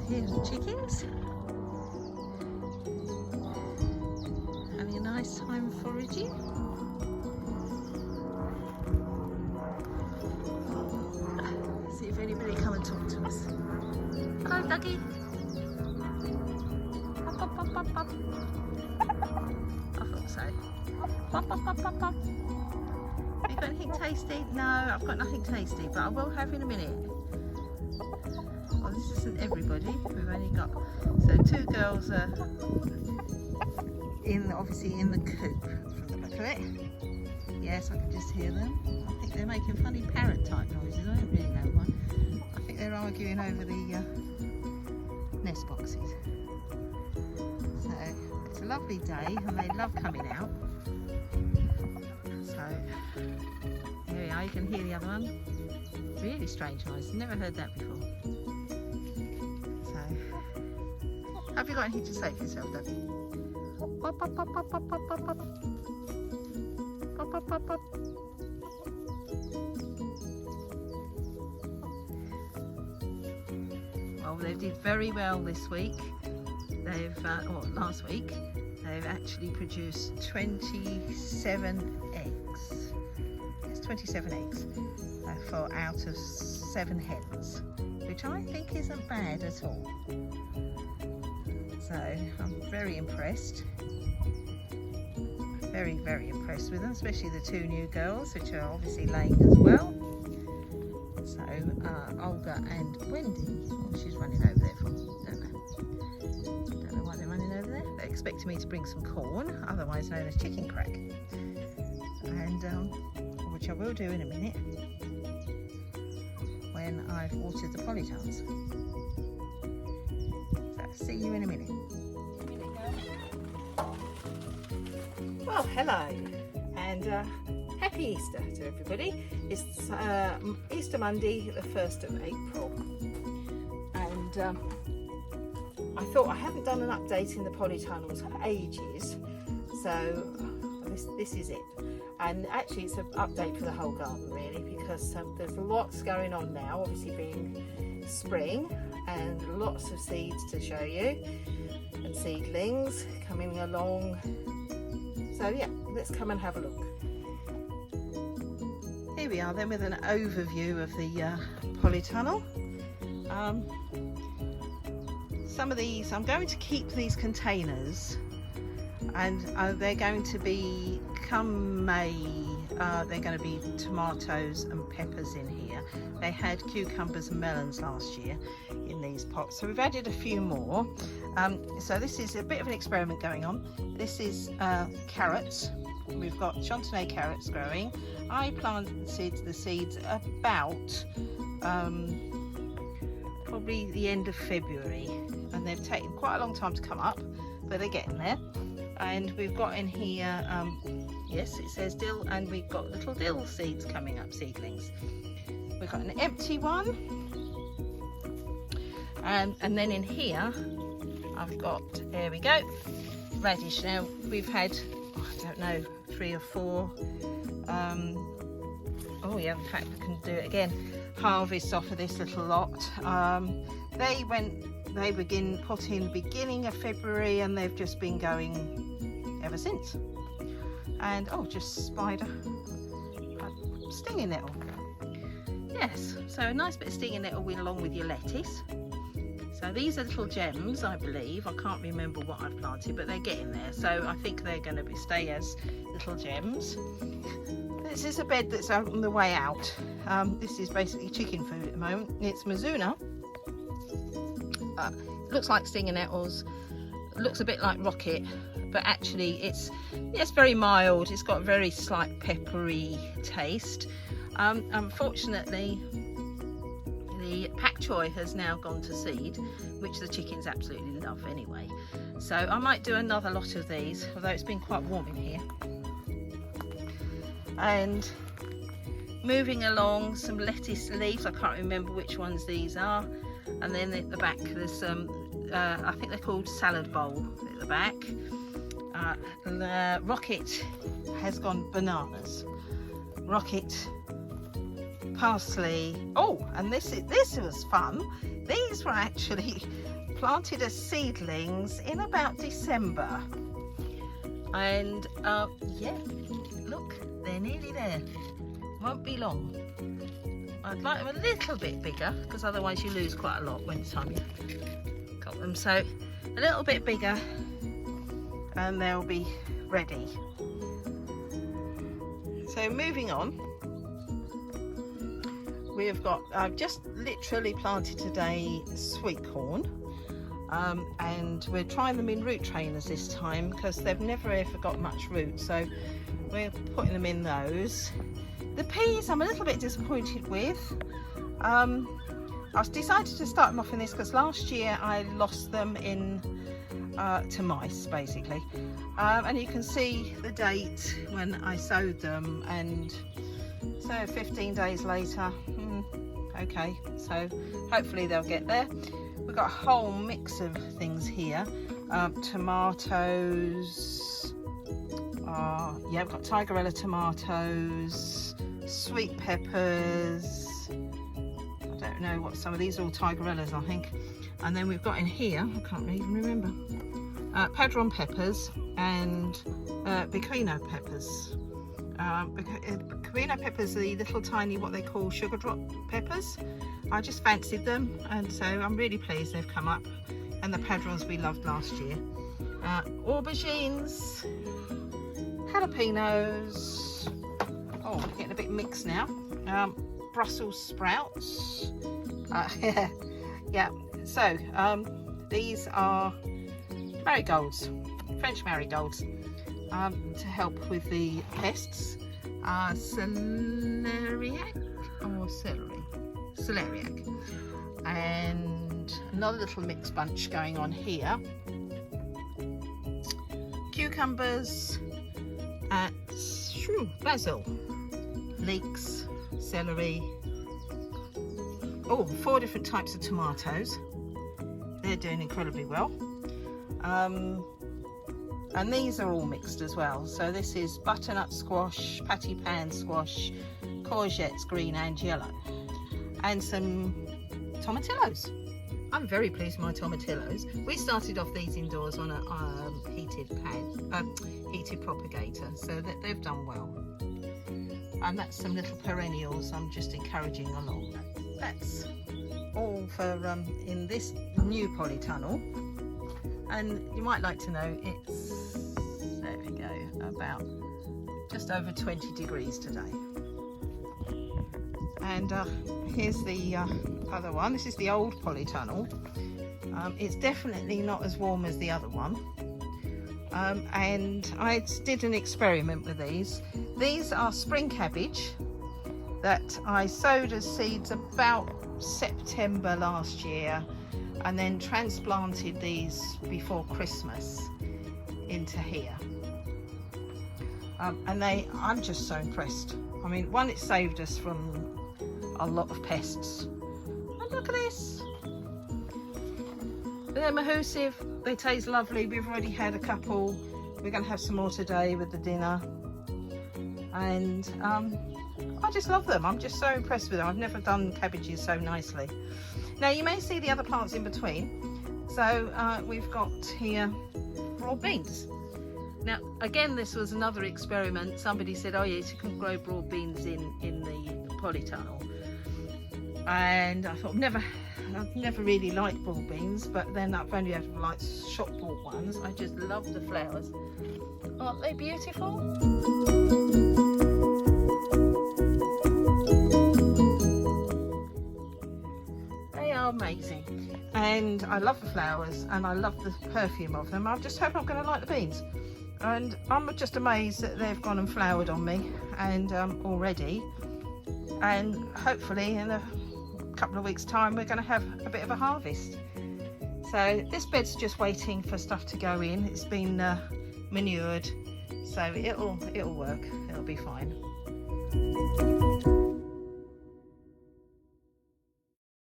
Here's the chickens. Having a nice time foraging. See if anybody come and talk to us. Hello, Dougie. Pop, pop, pop, pop, pop. I thought so. Pop, pop, pop, pop, pop. Have you got anything tasty? No, I've got nothing tasty, but I will have in a minute. Well, this isn't everybody. We've only got, so 2 girls are obviously in the coop from the look of it. Yes, I can just hear them. I think they're making funny parrot type noises. I don't really know why. I think they're arguing over the nest boxes. So it's a lovely day and they love coming out. So here we are, you can hear the other one. Really strange noise, never heard that before. So, have you got anything to say for yourself, Dougie? Pop, pop, pop, pop, pop, pop, pop, pop. Pop, pop, pop, pop. Well, they did very well this week. They've, or last week, they've actually produced 27 eggs. It's 27 eggs for out of 7 hens, which I think isn't bad at all. So I'm very impressed. Very, very impressed with them, especially the 2 new girls, which are obviously laying as well. So Olga and Wendy, oh, she's running over there for, don't know why they're running over there. They're expecting me to bring some corn, otherwise known as chicken crack, and which I will do in a minute when I've watered the polytunnels. So see you in a minute. Well, hello and happy Easter to everybody. It's Easter Monday, the 1st of April, and I thought I haven't done an update in the polytunnels for ages, so this is it. And actually it's an update for the whole garden really, because there's lots going on now, obviously being spring, and lots of seeds to show you and seedlings coming along. So yeah, let's come and have a look. Here we are then with an overview of the polytunnel. Some of these, I'm going to keep these containers, and they're going to be, come May, they're going to be tomatoes and peppers in here. They had cucumbers and melons last year in these pots, so we've added a few more. So this is a bit of an experiment going on. This is carrots. We've got Chantenay carrots growing. I planted the seeds about probably the end of February, and they've taken quite a long time to come up, but they're getting there. And we've got in here, yes, it says dill, and we've got little dill seeds coming up, seedlings. We've got an empty one, and then in here I've got, there we go, radish. Now we've had, I don't know, 3 or 4, oh yeah, in fact I can do it again, harvests off of this little lot. They begin potting beginning of February, and they've just been going ever since. And oh, just spider, stinging nettle. Yes, so a nice bit of stinging nettle went along with your lettuce. So these are little gems, I believe. I can't remember what I've planted, but they're getting there. So I think they're going to stay as little gems. This is a bed that's on the way out. This is basically chicken food at the moment. It's Mizuna. Looks like stinging nettles. Looks a bit like rocket, but actually it's very mild. It's got a very slight peppery taste. Unfortunately, the pak choi has now gone to seed, which the chickens absolutely love anyway. So I might do another lot of these, although it's been quite warm in here. And moving along, some lettuce leaves. I can't remember which ones these are. And then at the back there's I think they're called salad bowl at the back. The Rocket has gone bananas. Rocket parsley. Oh, and this was fun. These were actually planted as seedlings in about December, and yeah, look, they're nearly there. Won't be long. I'd like them a little bit bigger because otherwise you lose quite a lot when it's time you got them. So a little bit bigger and they'll be ready. So moving on, we've got, I've just literally planted today sweet corn, and we're trying them in root trainers this time because they've never ever got much root, so we're putting them in those. The peas I'm a little bit disappointed with. I've decided to start them off in this because last year I lost them in to mice basically, and you can see the date when I sowed them, and so 15 days later. Okay, so hopefully they'll get there. We've got a whole mix of things here. Tomatoes, yeah, we've got Tigerella tomatoes, sweet peppers, I don't know what some of these are, all Tigerellas I think. And then we've got in here, I can't even remember, Padron peppers and Pecorino peppers. Pecorino peppers are the little tiny, what they call sugar drop peppers. I just fancied them, and so I'm really pleased they've come up. And the Padrons we loved last year. Aubergines, jalapenos, oh, we're getting a bit mixed now. Brussels sprouts, yeah, so these are marigolds, French marigolds, to help with the pests. Celeriac or celeriac, and another little mixed bunch going on here. Cucumbers, basil, leeks, celery. Oh, 4 different types of tomatoes. They're doing incredibly well. And these are all mixed as well. So this is butternut squash, patty pan squash, courgettes, green and yellow, and some tomatillos. I'm very pleased with my tomatillos. We started off these indoors on a heated propagator, so that they've done well. And that's some little perennials I'm just encouraging along. That's all for in this new polytunnel. And you might like to know it's, there we go, about just over 20 degrees today. And here's the other one. This is the old polytunnel. It's definitely not as warm as the other one. And I did an experiment with these. These are spring cabbage that I sowed as seeds about September last year, and then transplanted these before Christmas into here. And I'm just so impressed. I mean, one, it saved us from a lot of pests. And look at this. They're mahusive, they taste lovely. We've already had a couple. We're going to have some more today with the dinner. And I just love them. I'm just so impressed with them. I've never done cabbages so nicely. Now you may see the other plants in between. So we've got here broad beans. Now again, this was another experiment. Somebody said, oh yes, you can grow broad beans in the polytunnel. And I thought, I've never really liked broad beans, but then I've only ever liked shop bought ones. I just love the flowers. Aren't they beautiful? They are amazing. And I love the flowers and I love the perfume of them. I just hope I'm going to like the beans. And I'm just amazed that they've gone and flowered on me and already. And hopefully in a couple of weeks' time we're going to have a bit of a harvest. So this bed's just waiting for stuff to go in. It's been manured, so it'll work. It'll be fine.